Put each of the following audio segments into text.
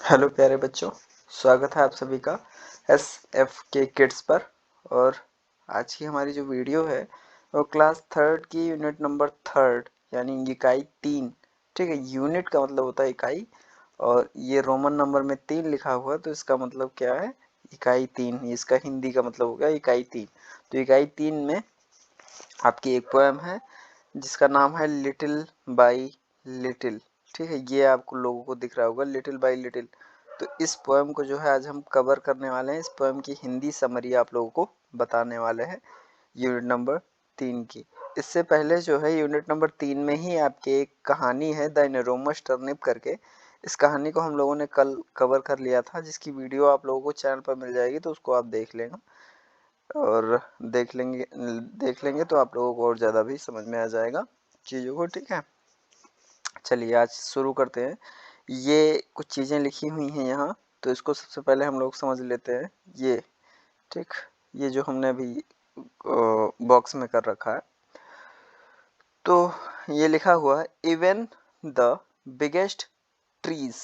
Hello प्यारे बच्चों, स्वागत है आप सभी का एस एफ के किड्स पर। और आज की हमारी जो वीडियो है वो क्लास थर्ड की यूनिट नंबर थर्ड यानी इकाई 3। ठीक है, यूनिट का मतलब होता है इकाई, और ये रोमन नंबर में 3 लिखा हुआ है तो इसका मतलब क्या है, इकाई 3। इसका हिंदी का मतलब हो गया इकाई 3। तो इकाई 3 में आपकी एक पोएम है जिसका नाम है लिटिल बाई लिटिल। ठीक है, ये आपको लोगों को दिख रहा होगा लिटिल बाई लिटिल। तो इस पोएम को जो है आज हम कवर करने वाले हैं। इस पोएम की हिंदी समरी आप लोगों को बताने वाले हैं यूनिट नंबर 3 की। इससे पहले जो है यूनिट नंबर 3 में ही आपकी एक कहानी है द इनरोमस टर्निप करके। इस कहानी को हम लोगों ने कल कवर कर लिया था, जिसकी वीडियो आप लोगों को चैनल पर मिल जाएगी, तो उसको आप देख लेना और देख लेंगे तो आप लोगों को और ज़्यादा भी समझ में आ जाएगा चीज़ों को। ठीक है, चलिए आज शुरू करते हैं। ये कुछ चीज़ें लिखी हुई हैं यहाँ, तो इसको सबसे पहले हम लोग समझ लेते हैं। ये ठीक, ये जो हमने अभी बॉक्स में कर रखा है, तो ये लिखा हुआ है even the biggest trees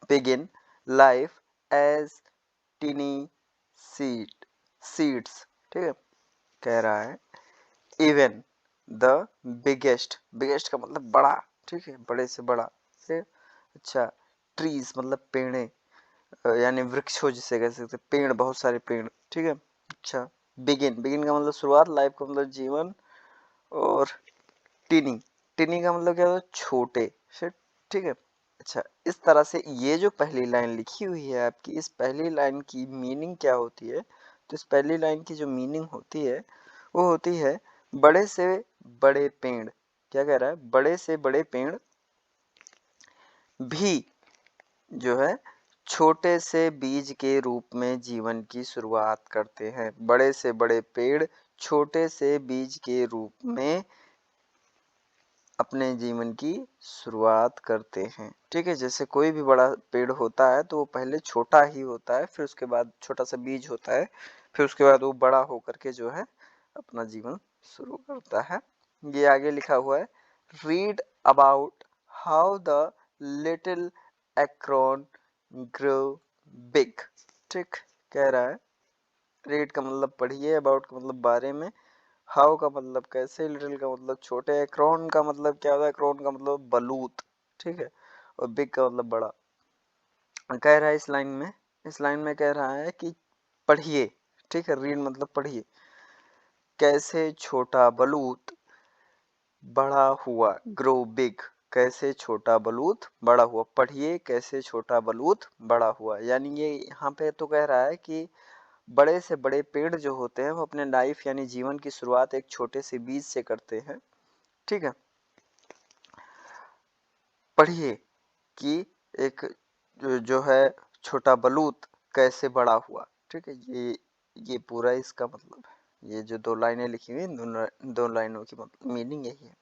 begin life as tiny seeds. ठीक है, कह रहा है इवन द बिगेस्ट, बिगेस्ट का मतलब बड़ा, ठीक है, बड़े से बड़ा से। अच्छा, ट्रीज मतलब पेड़े, यानी वृक्ष हो जिसे कह सकते, पेड़, बहुत सारे पेड़। ठीक है, अच्छा, बिगिन, बिगिन का मतलब शुरुआत, लाइफ का मतलब जीवन, और टिनी, टिनी का मतलब क्या होता है, छोटे से। ठीक है, अच्छा, इस तरह से ये जो पहली लाइन लिखी हुई है आपकी, इस पहली लाइन की मीनिंग क्या होती है? तो इस पहली लाइन की जो मीनिंग होती है वो होती है बड़े से बड़े पेड़। क्या कह रहा है? बड़े से बड़े पेड़ भी जो है छोटे से बीज के रूप में जीवन की शुरुआत करते हैं। बड़े से बड़े पेड़ छोटे से बीज के रूप में अपने जीवन की शुरुआत करते हैं। ठीक है, जैसे कोई भी बड़ा पेड़ होता है तो वो पहले छोटा ही होता है, फिर उसके बाद छोटा सा बीज होता है, फिर उसके बाद वो बड़ा होकर के जो है अपना जीवन शुरू करता है। ये आगे लिखा हुआ है read about how the little acorn grow big. ठीक, कह रहा है रीड का मतलब पढ़िए, अबाउट का मतलब बारे में, हाउ का मतलब कैसे, लिटिल का मतलब छोटे, एक्रोन का मतलब क्या होता है, एक्रोन का मतलब बलूत। ठीक है, और बिग का मतलब बड़ा। कह रहा है इस लाइन में कह रहा है कि पढ़िए। ठीक है, रीड मतलब पढ़िए, कैसे छोटा बलूत बड़ा हुआ, ग्रो बिग, कैसे छोटा बलूत बड़ा हुआ। पढ़िए कैसे छोटा बलूत बड़ा हुआ, यानी ये यहाँ पे तो कह रहा है कि बड़े से बड़े पेड़ जो होते हैं वो अपने लाइफ यानी जीवन की शुरुआत एक छोटे से बीज से करते हैं। ठीक है, पढ़िए कि एक जो है छोटा बलूत कैसे बड़ा हुआ। ठीक है, ये पूरा इसका मतलब है। ये जो दो लाइनें लिखी हुई दो लाइनों की मतलब मीनिंग यही है।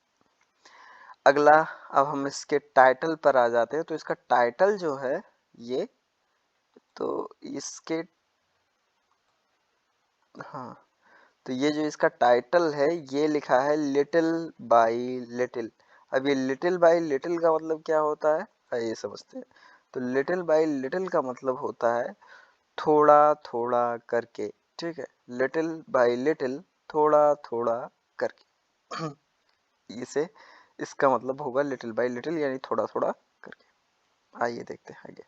अगला, अब हम इसके टाइटल पर आ जाते हैं। तो इसका टाइटल जो है ये, तो इसके, हाँ, तो ये जो इसका टाइटल है ये लिखा है लिटिल बाई लिटिल। अब ये लिटिल बाई लिटिल का मतलब क्या होता है, आइए समझते हैं। तो लिटिल बाई लिटिल का मतलब होता है थोड़ा थोड़ा करके। ठीक है, लिटिल बाई लिटिल, थोड़ा थोड़ा करके। इसे इसका मतलब होगा लिटिल बाई लिटिल यानी थोड़ा थोड़ा करके। आइए देखते हैं आगे।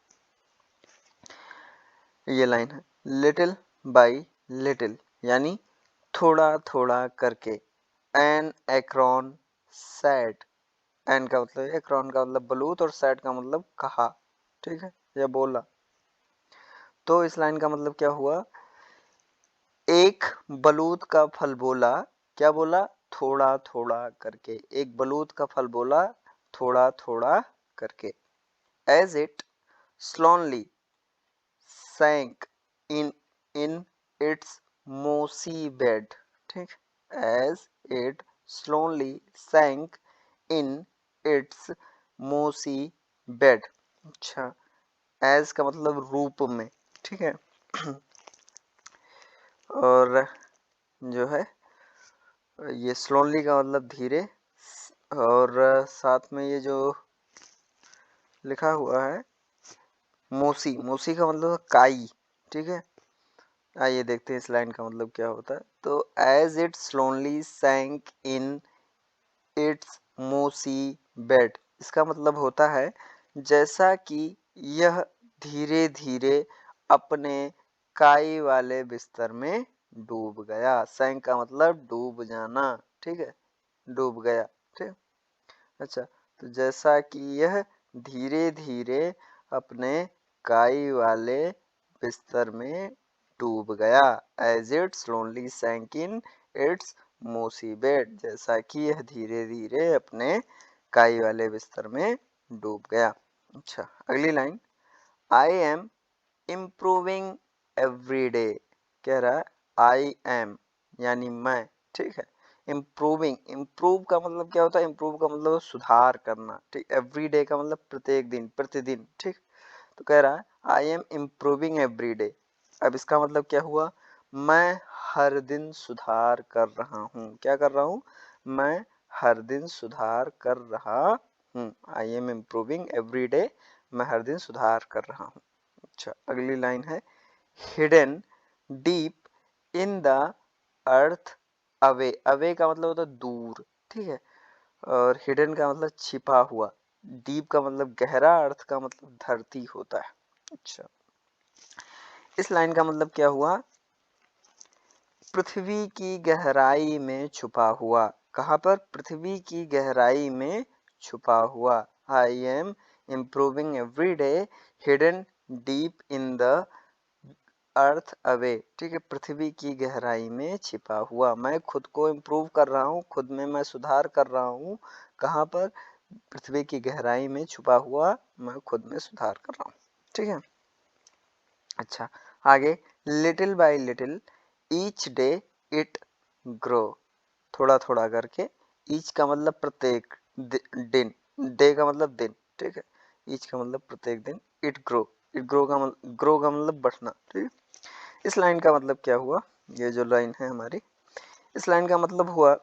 ये लाइन है लिटिल बाई लिटिल यानी थोड़ा थोड़ा करके। एन एक्रोन सैड, एन का मतलब, एक्रोन का मतलब बलूत, और सैड का मतलब कहा। ठीक है, या बोला। तो इस लाइन का मतलब क्या हुआ, एक बलूत का फल बोला, क्या बोला, थोड़ा थोड़ा करके। एक बलूत का फल बोला थोड़ा थोड़ा करके। As it slowly sank in its mossy bed। ठीक, as it slowly sank in its mossy bed। अच्छा, as का मतलब रूप में। ठीक है, और जो है ये स्लोनली का मतलब धीरे, और साथ में ये जो लिखा हुआ है मोसी, मोसी का मतलब काई, ठीक है। आइए देखते हैं इस लाइन का मतलब क्या होता है। तो एज इट स्लोनली सैंक इन इट्स मोसी बेड, इसका मतलब होता है जैसा कि यह धीरे धीरे अपने काई वाले बिस्तर में डूब गया। सैंक का मतलब डूब जाना, ठीक है, डूब गया, ठीक। अच्छा, तो जैसा कि यह धीरे धीरे अपने काई वाले बिस्तर में डूब गया। एज इट स्लोनली सैंक इन इट्स मोसी बेड, जैसा कि यह धीरे धीरे अपने काई वाले बिस्तर में डूब गया। अच्छा, अगली line, I am improving every day, कह रहा है आई एम यानी मैं, ठीक है। इम्प्रूविंग, इम्प्रूव का मतलब क्या होता है? इम्प्रूव का मतलब सुधार करना, ठीक। एवरी डे का मतलब प्रत्येक दिन, प्रतिदिन, ठीक। तो कह रहा है I am improving every day. अब इसका मतलब क्या हुआ? मैं हर दिन सुधार कर रहा हूँ। क्या कर रहा हूँ? मैं हर दिन सुधार कर रहा हूँ। I am improving every day, मैं हर दिन सुधार कर रहा हूँ। अच्छा, अगली लाइन है hidden deep in the earth away. Away का मतलब होता है दूर, ठीक है, और हिडन का मतलब छिपा हुआ, डीप का मतलब गहरा, अर्थ का मतलब धरती होता है। अच्छा, इस लाइन का मतलब क्या हुआ? पृथ्वी की गहराई में छुपा हुआ। कहाँ पर? पृथ्वी की गहराई में छुपा हुआ। I am improving every day hidden deep in the earth away, ठीक है, पृथ्वी की गहराई में छिपा हुआ। मैं खुद को इम्प्रूव कर रहा हूँ, खुद में मैं सुधार कर रहा हूँ। कहाँ पर? पृथ्वी की गहराई में छुपा हुआ मैं खुद में सुधार कर रहा हूँ, ठीक है। अच्छा, आगे, little by little each day it grow, थोड़ा थोड़ा करके। ईच का मतलब प्रत्येक दिन, डे का मतलब दिन, ठीक है। ईच का मतलब प्रत्येक दिन, इट ग्रो, इट ग्रो का मतलब, ग्रो का मतलब बढ़ना, ठीक है। इस लाइन का मतलब क्या हुआ? ये जो लाइन है हमारी, इस लाइन का मतलब हुआ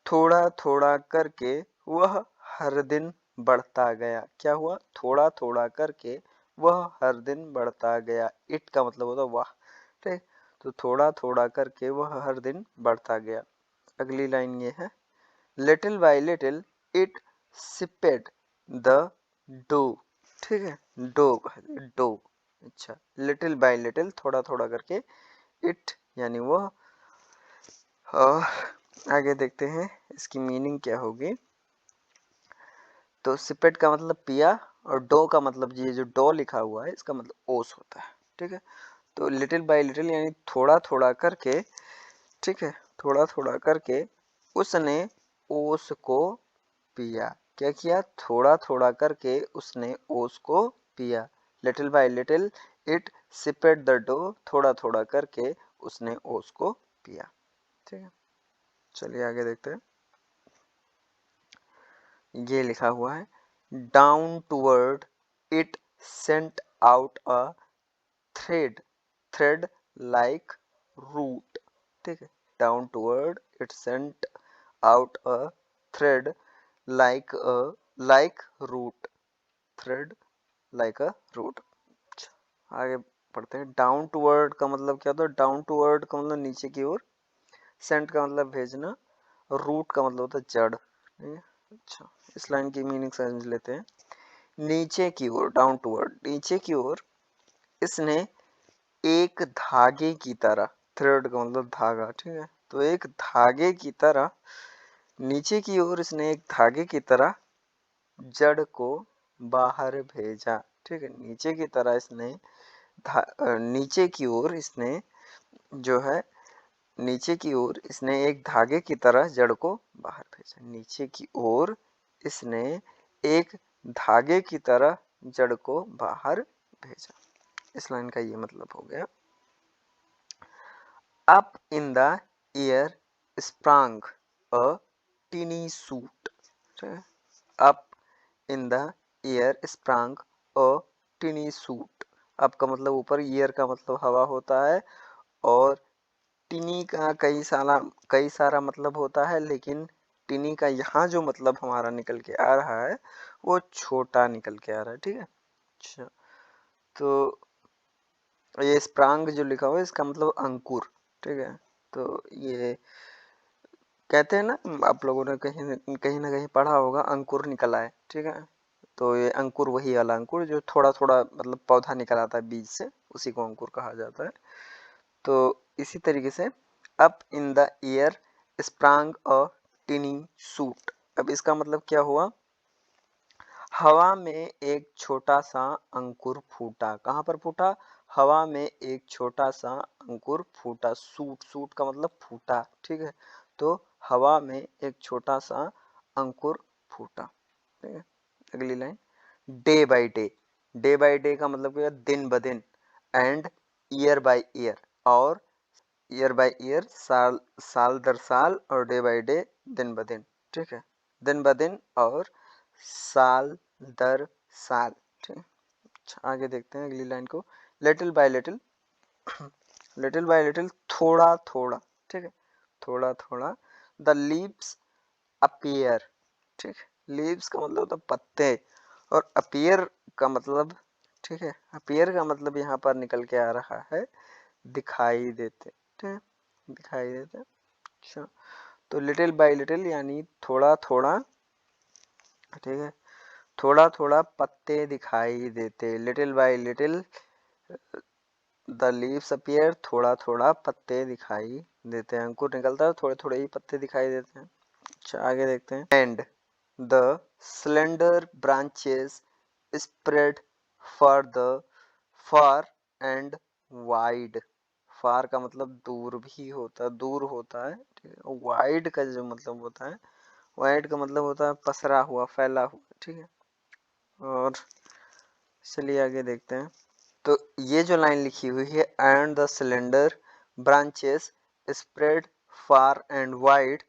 थोड़ा थोड़ा करके वह हर दिन बढ़ता गया। क्या हुआ? थोड़ा थोड़ा करके वह हर दिन बढ़ता गया। इट का मतलब होता वह, ठीक। तो थोड़ा थोड़ा करके वह हर दिन बढ़ता गया। अगली लाइन ये है little by little it sipped the dough, ठीक है, डो, डो। अच्छा, लिटिल बाय लिटिल, थोड़ा थोड़ा करके, इट यानी वह। और आगे देखते हैं इसकी मीनिंग क्या होगी। तो सिपेट का मतलब पिया, और डो का मतलब, ये जो डो लिखा हुआ है इसका मतलब ओस होता है, ठीक है। तो लिटिल बाय लिटिल यानी थोड़ा थोड़ा करके, ठीक है, थोड़ा थोड़ा करके उसने ओस को पिया। क्या किया? थोड़ा थोड़ा करके उसने ओस को पिया। Little by little it sipped the dew, थोड़ा थोड़ा करके उसने ओस को पिया, ठीक है। चलिए आगे देखते हैं। ये लिखा हुआ है down toward it sent out a thread, thread like root, ठीक है। Down toward it sent out a thread like like root, thread like a root. आगे पढ़ते हैं। डाउन टूवर्ड का मतलब क्या होता है? डाउन टूवर्ड का मतलब नीचे की ओर, सेंट का मतलब भेजना, रूट का मतलब होता है जड़, ठीक है। अच्छा, इस लाइन की मीनिंग समझ लेते हैं। नीचे की ओर, डाउन टूवर्ड, नीचे की ओर इसने एक धागे की तरह, थ्रेड का मतलब धागा, ठीक है, तो एक धागे की तरह, नीचे की ओर इसने एक धागे की तरह जड़ को बाहर भेजा, ठीक है। नीचे की तरह इसने नीचे की ओर इसने जो है, नीचे की ओर इसने एक धागे की तरह जड़ को बाहर भेजा। नीचे की ओर इसने एक धागे की तरह जड़ को बाहर भेजा। इस लाइन का ये मतलब हो गया up in the air sprang a tiny shoot, up in the air sprang a tiny shoot. Up का मतलब ऊपर, ईयर का मतलब हवा होता है, और टिनी का कई सारा मतलब होता है, लेकिन टिनी का यहाँ जो मतलब हमारा निकल के आ रहा है वो छोटा निकल के आ रहा है, ठीक है। अच्छा, तो ये स्प्रांग जो लिखा हुआ है इसका मतलब अंकुर, ठीक है। तो ये कहते हैं ना, आप लोगों ने कहीं ना कहीं पढ़ा होगा, अंकुर निकला है, ठीक है। तो ये अंकुर वही वाला अंकुर जो थोड़ा थोड़ा मतलब पौधा निकल आता है बीज से, उसी को अंकुर कहा जाता है। तो इसी तरीके से up in the air sprang a tiny shoot. अब इसका मतलब क्या हुआ, हवा में एक छोटा सा अंकुर फूटा। कहाँ पर फूटा, हवा में एक छोटा सा अंकुर फूटा। सूट, सूट का मतलब फूटा, ठीक है। तो हवा में एक छोटा सा अंकुर फूटा, ठीक है। अगली line, day by day. Day by day का मतलब क्या, दिन ब दिन। एंड ईयर बाय ईयर, और ईयर बाय ईयर साल, साल दर साल, और डे बाय डे दिन ब दिन, ठीक है। दिन ब दिन और साल दर साल, ठीक है। अच्छा, आगे देखते हैं अगली लाइन को, little by little. Little by little, थोड़ा थोड़ा, ठीक है, थोड़ा थोड़ा। द लीव्स अपीयर, ठीक है। लीव्स का मतलब होता है पत्ते, और अपीयर का मतलब, ठीक है, अपीयर का मतलब यहाँ पर निकल के आ रहा है दिखाई देते, ठीक है, दिखाई देते। अच्छा, तो लिटिल बाय लिटिल यानी थोड़ा थोड़ा, ठीक है, थोड़ा थोड़ा पत्ते दिखाई देते। Little by little the leaves appear, थोड़ा थोड़ा पत्ते दिखाई देते हैं। अंकुर निकलता है, थोड़े थोड़े ही पत्ते दिखाई देते हैं। अच्छा, आगे देखते हैं, and the slender branches spread for the far and wide. Far का मतलब दूर भी होता है, दूर होता है, ठीक है। वाइड का जो मतलब होता है, वाइड का मतलब होता है पसरा हुआ, फैला हुआ, ठीक है। और चलिए आगे देखते हैं। तो ये जो लाइन लिखी हुई है, and the cylinder branches spread far and wide,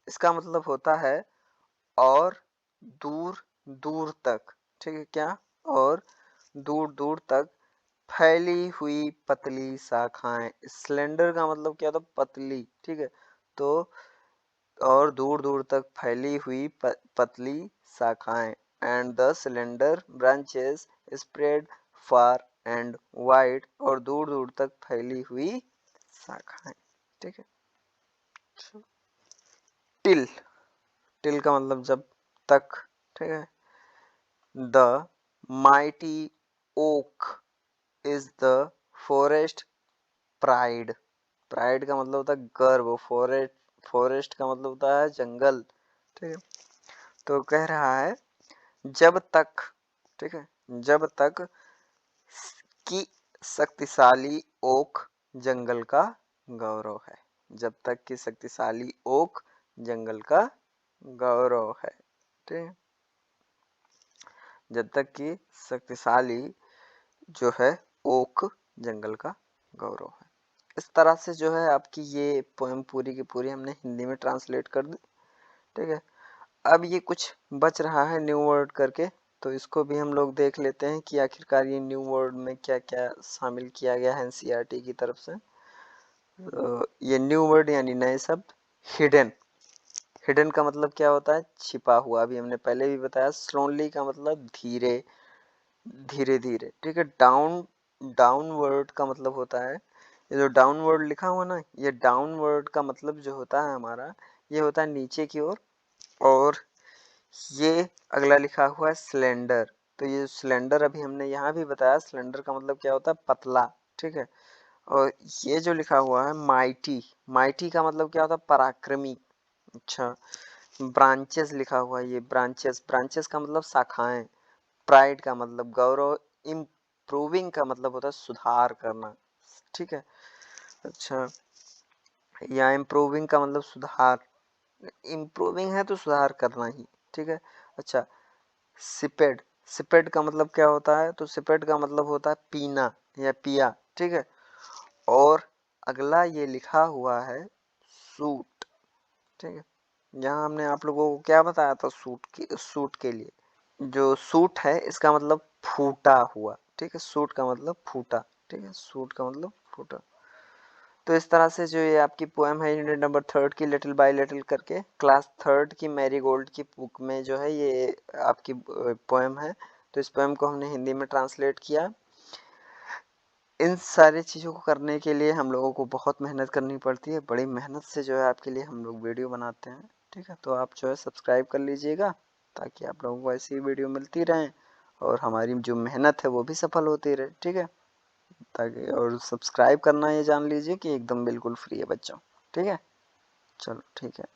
इसका मतलब होता है और दूर दूर तक, ठीक है, क्या, और दूर दूर तक फैली हुई पतली शाखाएं। सिलेंडर का मतलब क्या था, पतली, ठीक है। तो और दूर दूर तक फैली हुई पतली शाखाएं। And the cylinder branches spread far and wide, और दूर दूर तक फैली हुई शाखाएं, ठीक है। टिल, टिल का मतलब जब तक, ठीक है। The mighty oak is the forest pride. Pride का मतलब होता है गर्व, फॉरेस्ट, फॉरेस्ट का मतलब होता है जंगल, ठीक है। तो कह रहा है जब तक, ठीक है, जब तक की शक्तिशाली ओक जंगल का गौरव है। जब तक की शक्तिशाली ओक जंगल का गौरव है, ठीक है। जब तक की शक्तिशाली जो है ओक जंगल का गौरव है। इस तरह से जो है आपकी ये पोएम पूरी की पूरी हमने हिंदी में ट्रांसलेट कर दी, ठीक है। अब ये कुछ बच रहा है न्यू वर्ड करके, तो इसको भी हम लोग देख लेते हैं कि आखिरकार ये न्यू वर्ड में क्या क्या शामिल किया गया है एनसीईआरटी की तरफ से। ये न्यू वर्ड यानी नए शब्द, हिडन। हिडन का मतलब क्या होता है, छिपा हुआ, अभी हमने पहले भी बताया। स्लोनली का मतलब धीरे, धीरे धीरे, ठीक है। डाउन, डाउनवर्ड का मतलब होता है, ये जो डाउनवर्ड लिखा हुआ ना, ये डाउनवर्ड का मतलब जो होता है हमारा, ये होता है नीचे की ओर। और ये अगला लिखा हुआ है सिलेंडर। तो ये सिलेंडर अभी हमने यहाँ भी बताया, सिलेंडर का मतलब क्या होता है, पतला, ठीक है। और ये जो लिखा हुआ है माइटी, माइटी का मतलब क्या होता है, पराक्रमी। अच्छा, ब्रांचेस लिखा हुआ है, ये ब्रांचेस, ब्रांचेस का मतलब शाखाएं। प्राइड का मतलब गौरव। इम्प्रूविंग का मतलब होता है सुधार करना, ठीक है। अच्छा, या इम्प्रूविंग का मतलब सुधार, इम्प्रूविंग है तो सुधार करना ही, ठीक है। अच्छा, सिपेड, सिपेड का मतलब क्या होता है, तो सिपेड का मतलब होता है पीना या पिया, ठीक है। और अगला ये लिखा हुआ है सूट, ठीक है। यहाँ हमने आप लोगों को क्या बताया था, सूट के लिए, जो सूट है इसका मतलब फूटा हुआ, ठीक है। सूट का मतलब फूटा, ठीक है, सूट का मतलब फूटा। तो इस तरह से जो ये आपकी पोएम है यूनिट नंबर 3 की, लिटिल बाय लिटिल करके, क्लास 3 की मैरी गोल्ड की बुक में जो है ये आपकी पोएम है। तो इस पोएम को हमने हिंदी में ट्रांसलेट किया। इन सारी चीज़ों को करने के लिए हम लोगों को बहुत मेहनत करनी पड़ती है। बड़ी मेहनत से जो है आपके लिए हम लोग वीडियो बनाते हैं, ठीक है। तो आप जो है सब्सक्राइब कर लीजिएगा ताकि आप लोगों को ऐसी वीडियो मिलती रहें और हमारी जो मेहनत है वो भी सफल होती रहे, ठीक है। ताकि और सब्सक्राइब करना ये जान लीजिए कि एकदम बिल्कुल फ्री है बच्चों, ठीक है। चलो ठीक है।